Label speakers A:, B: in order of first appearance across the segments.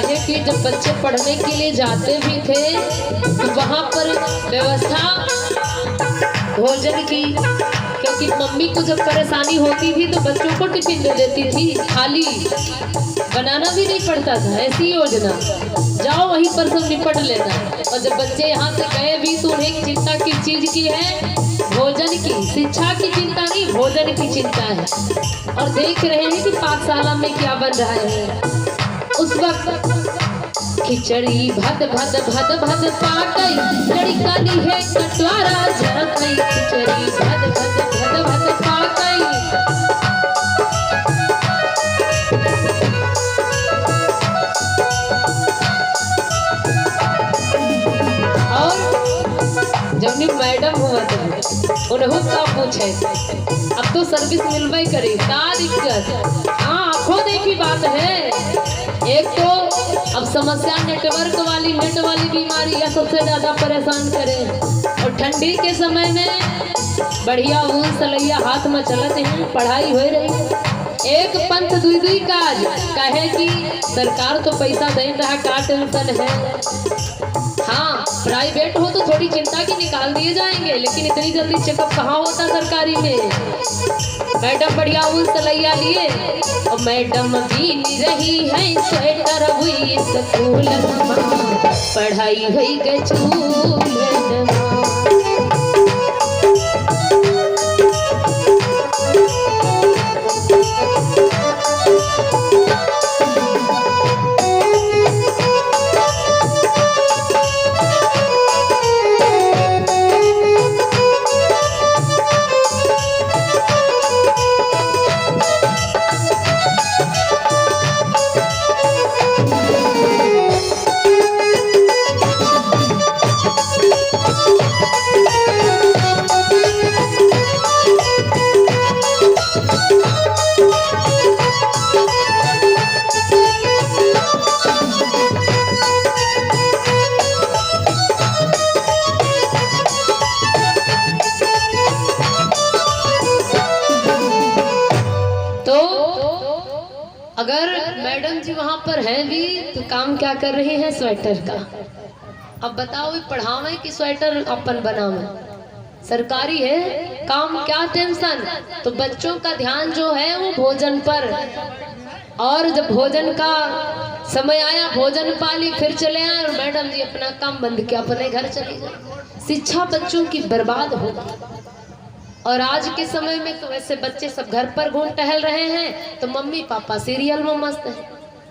A: काहे कि जब बच्चे पढ़ने के लिए जाते भी थे तो वहाँ पर व्यवस्था भोजन की, क्योंकि मम्मी को जब परेशानी होती थी तो बच्चों को टिफिन दे देती थी, खाली बनाना भी नहीं पड़ता था। ऐसी योजना, जाओ वहीं पर सब निपट लेना। और जब बच्चे यहाँ से गए भी तो उन्हें चिंता किस चीज की है? भोजन की, शिक्षा की चिंता नहीं, भोजन की चिंता है। और देख रहे हैं कि पाठशाला में क्या बन रहा है। उस वक्त खिचड़ी भद भद भद भद पाकई, लड़का ली है कटवारा झरकई, खिचड़ी भद भद भद भद पाकई। जब मैडम हुआ तो उन्हों का पूछे, अब तो सर्विस मिलवाई करे, क्या दिक्कत? हाँ, आंखों देखी बात है। एक तो अब समस्या नेट वाली बीमारी है, सबसे ज्यादा परेशान करे। और ठंडी के समय में बढ़िया ऊन सलैया हाथ में चलत है, पढ़ाई हो रही। एक पंथ दुई दुई काज, कहे कि सरकार तो पैसा दे रहा, का टेंशन है। हाँ, प्राइवेट हो तो थोड़ी चिंता की निकाल दिए जाएंगे, लेकिन इतनी जल्दी चेकअप कहाँ होता सरकारी में। मैडम बढ़िया ऊन सलैया लिए और मैडम बीन रही है स्वेटर हुई स्कूल, पढ़ाई हुई गई। अगर मैडम जी वहां पर हैं भी तो काम क्या कर रहे हैं? स्वेटर का। अब बताओ, पढ़ावे कि स्वेटर अपन बनावे? सरकारी है काम, क्या टेंशन। तो बच्चों का ध्यान जो है वो भोजन पर, और जब भोजन का समय आया भोजन पाली, फिर चले आए और मैडम जी अपना काम बंद किया, अपने घर चले गए। शिक्षा बच्चों की बर्बाद होगी। और आज के समय में तो वैसे बच्चे सब घर पर घूम टहल रहे हैं, तो मम्मी पापा सीरियल में मस्त है।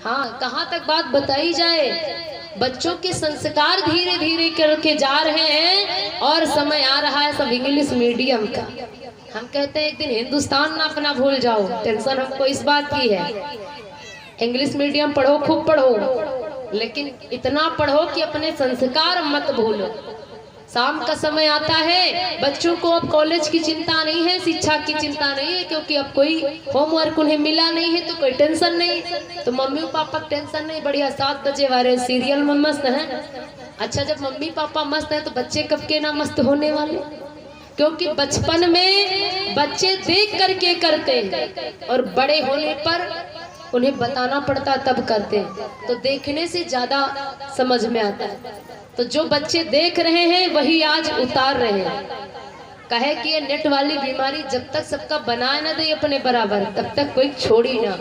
A: हाँ, कहाँ तक बात बताई जाए। बच्चों के संस्कार धीरे धीरे करके जा रहे हैं और समय आ रहा है सब इंग्लिश मीडियम का। हम कहते हैं एक दिन हिंदुस्तान ना अपना भूल जाओ, टेंशन हमको इस बात की है। इंग्लिश मीडियम पढ़ो, खूब पढ़ो, लेकिन इतना पढ़ो कि अपने संस्कार मत भूलो। शाम का समय आता है, बच्चों को अब कॉलेज की चिंता नहीं है, शिक्षा की चिंता नहीं है, क्योंकि अब कोई होमवर्क उन्हें मिला नहीं है, तो कोई टेंशन नहीं। तो मम्मी पापा टेंशन नहीं, बढ़िया 7 बजे वाले सीरियल में मस्त हैं। अच्छा, जब मम्मी पापा मस्त हैं तो बच्चे कब के ना मस्त होने वाले? क्योंकि बचपन में बच्चे देख करके करते हैं और बड़े होने पर उन्हें बताना पड़ता तब करते हैं। तो देखने से ज्यादा समझ में आता है। तो जो बच्चे देख रहे हैं वही आज उतार रहे हैं। कहे कि ये नेट वाली बीमारी जब तक सबका बनाए ना दे अपने बराबर, तब तक कोई छोड़ी ना।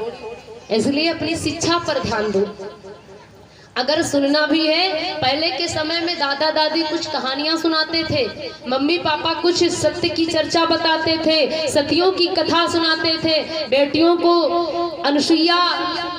A: इसलिए अपनी शिक्षा पर ध्यान दो। अगर सुनना भी है, पहले के समय में दादा दादी कुछ कहानियां सुनाते थे, मम्मी पापा कुछ सत्य की चर्चा बताते थे, सतियों की कथा सुनाते थे, बेटियों को अनुसुईया,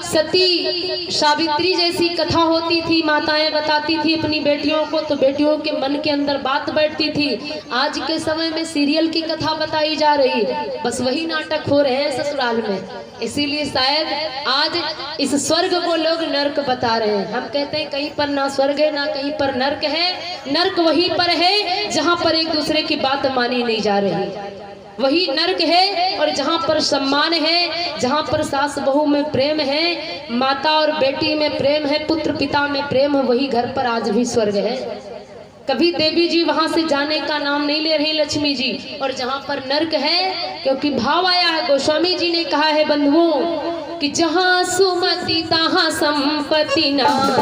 A: सती, सावित्री जैसी कथा होती थी, माताएं बताती थी अपनी बेटियों को, तो बेटियों के मन के अंदर बात बैठती थी। आज के समय में सीरियल की कथा बताई जा रही, बस वही नाटक हो रहे हैं ससुराल में। इसीलिए शायद आज इस स्वर्ग को लोग नर्क बता रहे हैं। हम कहते हैं कहीं पर ना स्वर्ग है ना कहीं पर नर्क है। नर्क वहीं पर है जहां पर एक दूसरे की बात मानी नहीं जा रही, वही नर्क है। और जहां पर सम्मान है, जहां पर सास बहू में प्रेम है, माता और बेटी में प्रेम है, पुत्र पिता में प्रेम है, वही घर पर आज भी स्वर्ग है। कभी देवी जी वहां से जाने का नाम नहीं ले रही, लक्ष्मी जी। और जहां पर नर्क है, क्योंकि भाव आया है, गोस्वामी जी ने कहा है बंधुओं कि जहां सुमति तहां संपत्ति नाना।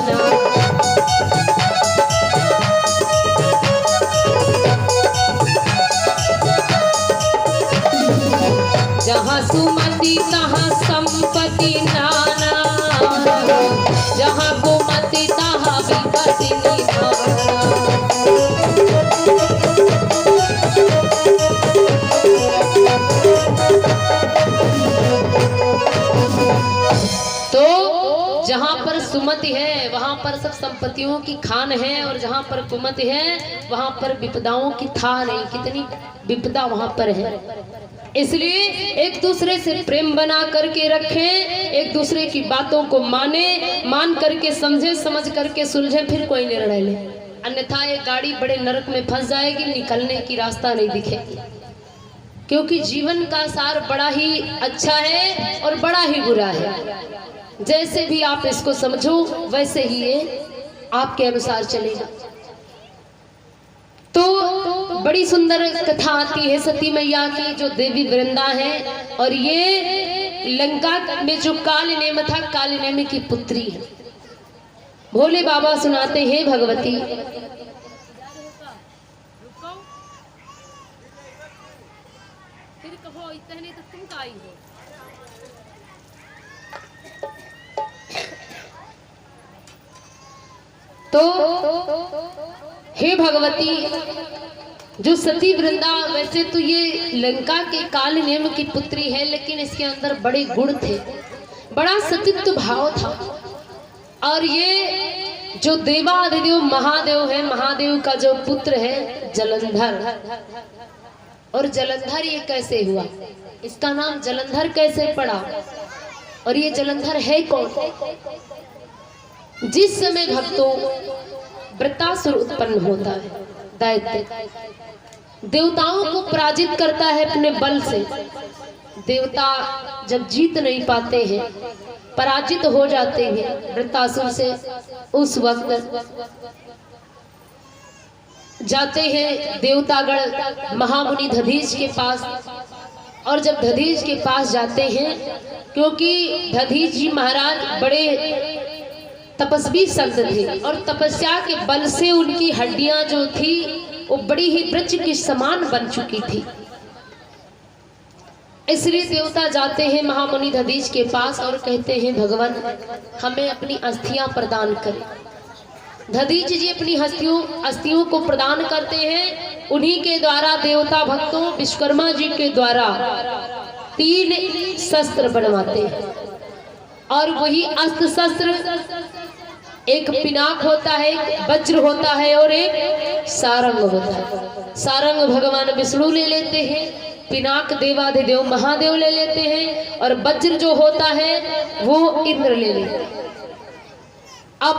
A: जहाँ सुमति तहाँ संपत्ति नाना, जहाँ गोमति तहाँ विपत्ति निधाना। तो जहाँ पर सुमति है वहाँ पर सब संपत्तियों की खान है, और जहाँ पर कुमति है वहाँ पर विपदाओं की था नहीं। कितनी विपदा वहाँ पर है। इसलिए एक दूसरे से प्रेम बना करके रखें, एक दूसरे की बातों को मान करके समझे, समझ करके सुलझे, फिर कोई निर्णय ले। अन्यथा ये गाड़ी बड़े नरक में फंस जाएगी, निकलने की रास्ता नहीं दिखेगी। क्योंकि जीवन का सार बड़ा ही अच्छा है और बड़ा ही बुरा है। जैसे भी आप इसको समझो वैसे ही ये आपके अनुसार चलेगा। तो बड़ी सुंदर कथा आती है सती मैया की, जो देवी वृंदा है, और ये लंका में जो कालनेम था, कालनेम की पुत्री है। भोले बाबा सुनाते हैं भगवती, फिर कहो इतने तो तुम का आई हो। तो हे भगवती, जो सती वृंदा, वैसे तो ये लंका के कालनेम की पुत्री है, लेकिन इसके अंदर बड़े गुण थे, बड़ा सतीत्व भाव था। और ये जो देवाधिदेव महादेव है, महादेव का जो पुत्र है जलंधर, और जलंधर ये कैसे हुआ, इसका नाम जलंधर कैसे पड़ा, और ये जलंधर है कौन? जिस समय भक्तों वृत्तासुर उत्पन्न होता है, दैत्य देवताओं को पराजित करता है अपने बल से। देवता जब जीत नहीं पाते हैं, पराजित हो जाते हैं वृत्तासुर से, उस वक्त जाते हैं देवतागण महामुनि दधीच के पास। और जब दधीच के पास जाते हैं, क्योंकि दधीच जी महाराज बड़े तपस्वी संत थे, और तपस्या के बल से उनकी हड्डियां जो थी वो बड़ी ही वृक्ष के समान बन चुकी थी। इसलिए देवता जाते हैं महामुनि दधीच के पास और कहते हैं, भगवान हमें अपनी अस्थियां प्रदान करें। दधीच जी अपनी अस्थियों को प्रदान करते हैं। उन्हीं के द्वारा देवता भक्तों विश्वकर्मा जी के द्वारा 3 शस्त्र बनवाते हैं, और वही अस्त्र शस्त्र, एक पिनाक होता है, एक वज्र होता है, और एक सारंग होता है। सारंग भगवान विष्णु ले लेते हैं, पिनाक देवाधिदेव महादेव ले लेते हैं, और वज्र जो होता है वो इंद्र ले लेते हैं। अब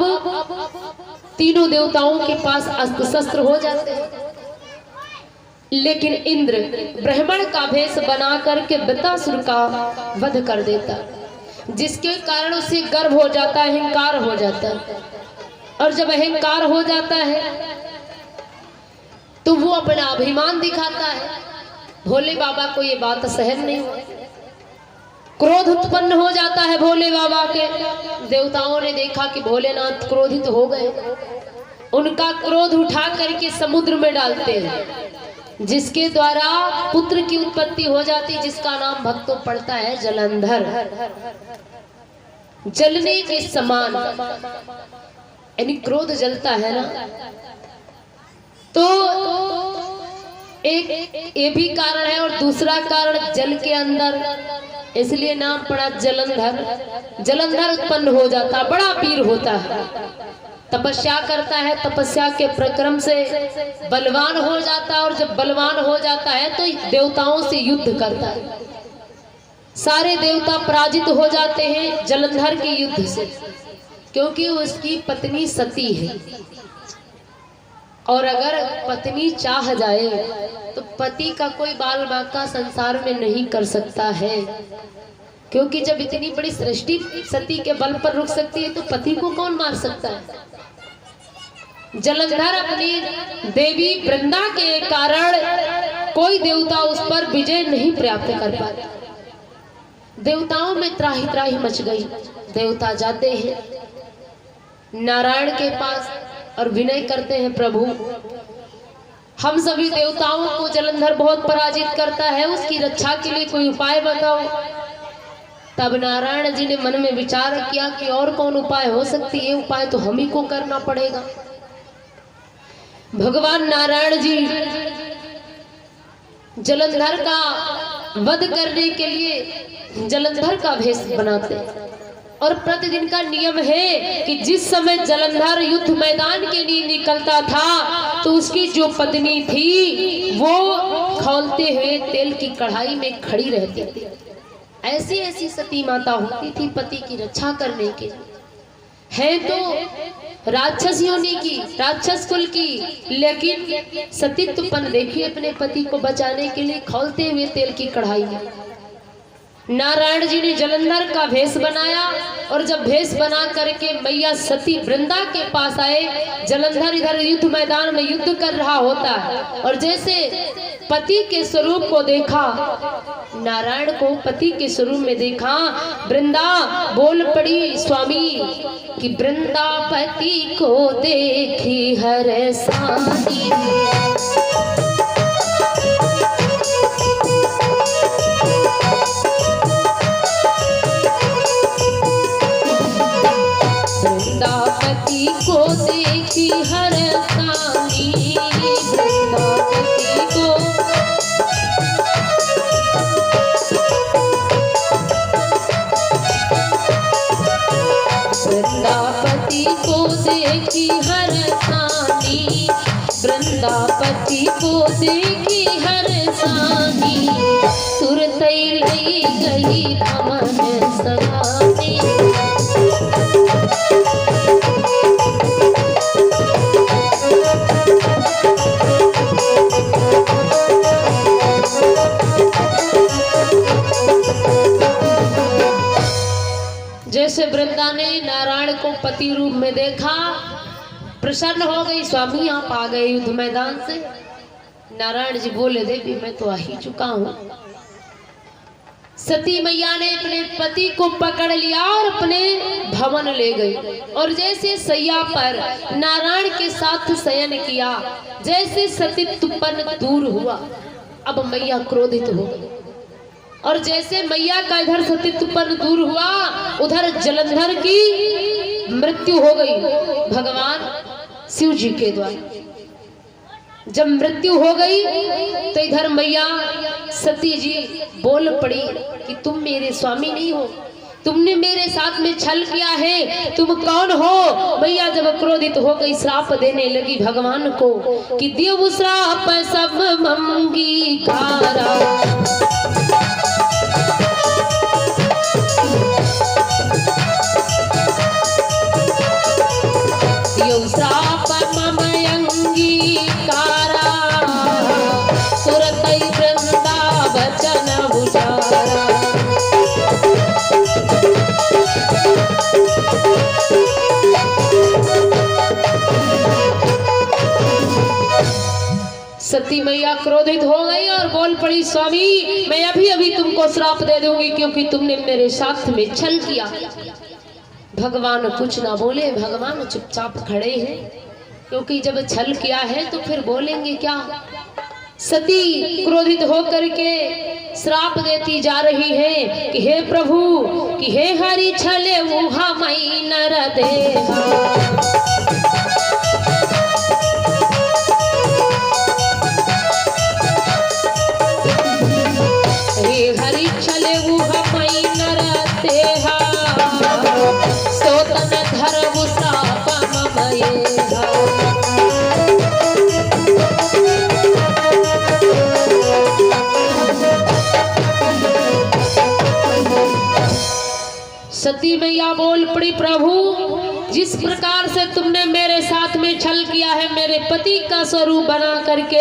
A: तीनों देवताओं के पास अस्त्र शस्त्र हो जाते हैं, लेकिन इंद्र ब्राह्मण का भेष बना करके वृत्तासुर का वध कर देता है, जिसके कारण उसे गर्व हो जाता है, अहंकार हो जाता है। और जब अहंकार हो जाता है तो वो अपना अभिमान दिखाता है। भोले बाबा को ये बात सहन नहीं हुई, क्रोध उत्पन्न हो जाता है भोले बाबा के। देवताओं ने देखा कि भोलेनाथ क्रोधित हो गए, उनका क्रोध उठा करके समुद्र में डालते हैं, जिसके द्वारा पुत्र की उत्पत्ति हो जाती, जिसका नाम भक्तों पड़ता है जलंधर। जलने के समान, यानी क्रोध जलता है ना। तो एक ये भी कारण है, और दूसरा कारण जल के अंदर, इसलिए नाम पड़ा जलंधर। जलंधर उत्पन्न हो जाता, बड़ा वीर होता है, तपस्या करता है, तपस्या के प्रक्रम से बलवान हो जाता है, और जब बलवान हो जाता है तो देवताओं से युद्ध करता है। सारे देवता पराजित हो जाते हैं जलंधर के युद्ध से, क्योंकि उसकी पत्नी सती है। और अगर पत्नी चाह जाए तो पति का कोई बाल बाका संसार में नहीं कर सकता है, क्योंकि जब इतनी बड़ी सृष्टि सती के बल पर रुक सकती है तो पति को कौन मार सकता है। जलंधर अपनी देवी वृंदा के कारण कोई देवता उस पर विजय नहीं प्राप्त कर पाता। देवताओं में त्राही त्राही मच गई। देवता जाते हैं नारायण के पास और विनय करते हैं, प्रभु हम सभी देवताओं को जलंधर बहुत पराजित करता है, उसकी रक्षा के लिए कोई उपाय बताओ। तब नारायण जी ने मन में विचार किया कि और कौन उपाय हो सकती है, उपाय तो हम ही को करना पड़ेगा। भगवान नारायण जी जलंधर का वध करने के लिए जलंधर का भेष बनाते और प्रतिदिन का नियम है कि जिस समय जलंधर युद्ध मैदान के लिए निकलता था तो उसकी जो पत्नी थी वो खौलते हुए तेल की कढ़ाई में खड़ी रहती थी। ऐसी ऐसी सती माता होती थी पति की रक्षा करने के, है तो राक्षस योनि की, राक्षस कुल की, लेकिन सतीत्वपन देखिए अपने पति को बचाने के लिए खौलते हुए तेल की कढ़ाई में। नारायण जी ने जलंधर का भेष बनाया और जब भेष बना करके मैया सती वृंदा के पास आए, जलंधर इधर युद्ध मैदान में युद्ध कर रहा होता है और जैसे पति के स्वरूप को देखा, नारायण को पति के स्वरूप में देखा, वृंदा बोल पड़ी स्वामी कि वृंदापति को देखी हर सानी, वृंदापति को देखी हर सानी, वृंदापति को वृंदापति को देखी हर सानी, वृंदापति को देखी हर सानी, तुरंत लई गई भवन सगानी। जैसे वृंदा ने नारायण को पति रूप में देखा, प्रसन्न हो गई, स्वामी आप आ गए युद्ध मैदान से। नारायण जी बोले देवी मैं तो आ ही चुका हूँ। सती मैया ने अपने पति को पकड़ लिया और अपने भवन ले गई और जैसे सैया पर नारायण के साथ शयन किया, जैसे सतीत्वपन दूर हुआ, अब मैया क्रोधित हो गई और जैसे मैया का इधर सतीत्वपन दूर हुआ उधर जलंधर की मृत्यु हो गई भगवान शिव जी के द्वारा। जब मृत्यु हो गई तो इधर मैया सती जी बोल पड़ी कि तुम मेरे स्वामी नहीं हो, तुमने मेरे साथ में छल किया है, तुम कौन हो। मैया जब क्रोधित हो गई श्राप देने लगी भगवान को कि देव श्राप सब मंगीकारा, देव श्राप मम अंगीकारा, सुरतई वृंदा वचन उचारा। सती मैया क्रोधित हो गई और बोल पड़ी स्वामी मैं अभी अभी तुमको श्राप दे दूंगी क्योंकि तुमने मेरे साथ में छल किया। भगवान कुछ ना बोले, भगवान चुपचाप खड़े हैं क्योंकि जब छल किया है तो फिर बोलेंगे क्या। सती क्रोधित होकर के श्राप देती जा रही है कि हे प्रभु कि हे हरि छले मुहा मई नर देहा, हे हरि छले मुहा मई नर देहा, सोतन धर्म श्राप ममयेहा। सती मैया बोल पड़ी प्रभु जिस प्रकार से तुमने मेरे साथ में छल किया है, मेरे पति का स्वरूप बना करके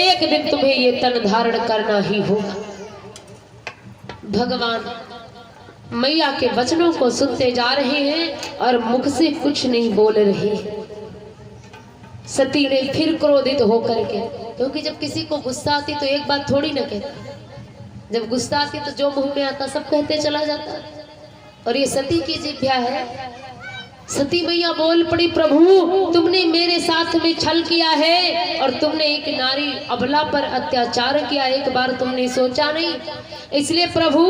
A: एक दिन तुम्हें ये तन धारण करना ही होगा। भगवान मैया के वचनों को सुनते जा रहे हैं और मुख से कुछ नहीं बोल रहे हैं। सती ने फिर क्रोधित होकर के, क्योंकि जब किसी को गुस्सा आती तो एक बात थोड़ी ना कहता, जब गुस्सा आती तो जो मुंह में आता सब कहते चला जाता। और ये सती की जिभ्या है। सती मैया बोल पड़ी, प्रभु तुमने मेरे साथ में छल किया है और तुमने एक नारी अबला पर अत्याचार किया, एक बार तुमने सोचा नहीं। इसलिए प्रभु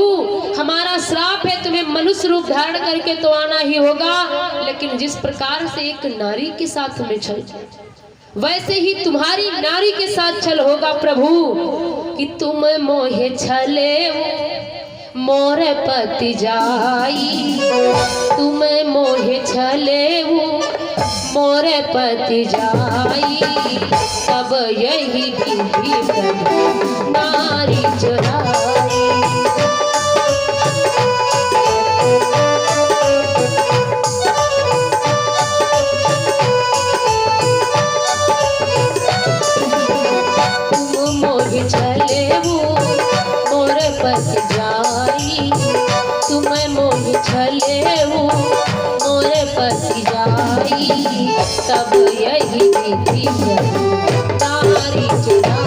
A: हमारा श्राप है, तुम्हें मनुष्य रूप धारण करके तो आना ही होगा, लेकिन जिस प्रकार से एक नारी के साथ में छल वैसे ही तुम्हारी नारी के साथ छल होगा प्रभु। कि तुम मोहे छले मोर पति जाई, तुम मोहे छले मोर पति जाई, तब यही विधि नारी चुराई। तुम मोहे छले मोर पति जाई, तुम मोहे छले मोर पति जाई, तब यही विधि नारी चुराई।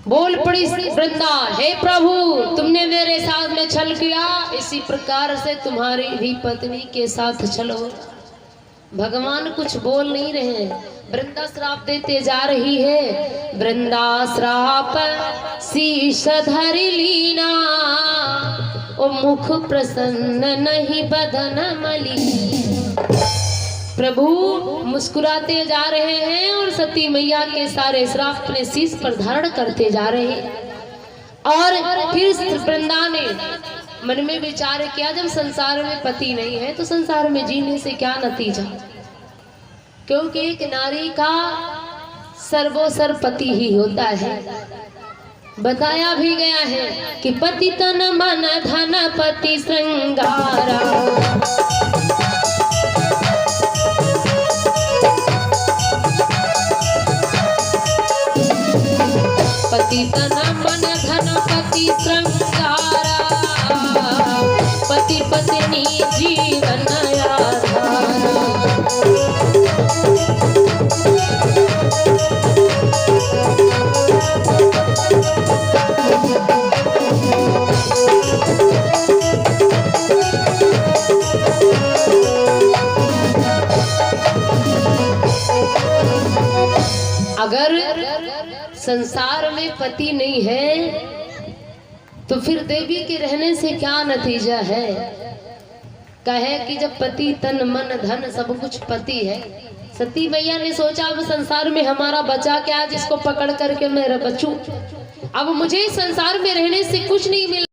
A: बोल पड़ी वृंदा, हे प्रभु तुमने मेरे साथ में छल किया, इसी प्रकार से तुम्हारी भी पत्नी के साथ छल हो। भगवान कुछ बोल नहीं रहे, वृंदा श्राप देते जा रही है। वृंदा श्राप शीश धर लीना, ओ मुख प्रसन्न नहीं बदन मलिन। प्रभु मुस्कुराते जा रहे हैं और सती मैया के सारे श्राप अपने शीश पर धारण करते जा रहे हैं। और फिर वृंदा ने मन में विचार किया, जब संसार में पति नहीं है तो संसार में जीने से क्या नतीजा, क्योंकि एक नारी का सर्वोसर पति ही होता है। बताया भी गया है कि पति तन मन धन पति श्रृंगारा, पति तन मन धन पति श्रृंगारा, पति पत्नी जीवन आधारा। अगर संसार में पति नहीं है तो फिर देवी के रहने से क्या नतीजा है। कहे कि जब पति तन मन धन सब कुछ पति है, सती मैया ने सोचा अब संसार में हमारा बचा क्या जिसको पकड़ करके मैं बचूं। अब मुझे संसार में रहने से कुछ नहीं मिला।